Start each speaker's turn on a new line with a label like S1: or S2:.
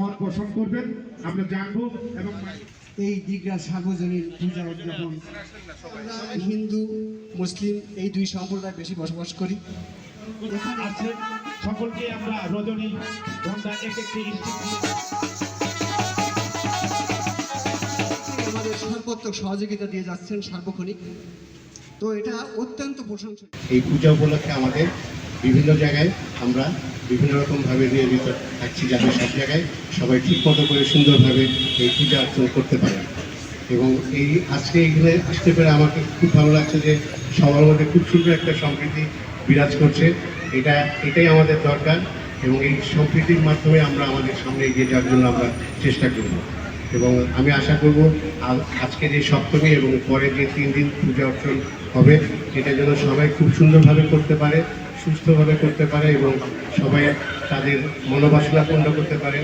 S1: মত পোষণ করবেন, আমরা জানবো। এবং
S2: এই দিঘরা সার্বজনীন পূজা উদযাপন, হিন্দু মুসলিম এই দুই সম্প্রদায় বেশি বসবাস করি।
S1: এখানে আছে সকলকে আমরা রজনী গন্ধা একটি
S2: আমাদের সর্বোত্তম সহযোগিতা দিয়ে যাচ্ছেন সার্বক্ষণিক, তো এটা অত্যন্ত প্রশংসনীয়।
S3: এই পূজা উপলক্ষে আমাদের বিভিন্ন জায়গায় আমরা বিভিন্ন রকমভাবে নিয়োজিত থাকছি, যাতে সব জায়গায় সবাই ঠিক মতো করে সুন্দরভাবে এই পূজা অর্চনা করতে পারে। এবং এই আজকে এখানে আসতে পেরে আমাকে খুব ভালো লাগছে যে সবার মধ্যে খুব সুন্দর একটা সম্প্রীতি বিরাজ করছে। এটাই আমাদের দরকার, এবং এই সম্প্রীতির মাধ্যমে আমরা আমাদের সামনে এগিয়ে যাওয়ার জন্য আমরা চেষ্টা করব। এবং আমি আশা করব আজকে যে সপ্তমী এবং পরে যে 3 দিন পূজা অর্চন হবে, এটা যেন সবাই খুব সুন্দরভাবে করতে পারে, সুস্থভাবে করতে পারে এবং সবাই তাদের মনোবাসনা পূর্ণ করতে পারে।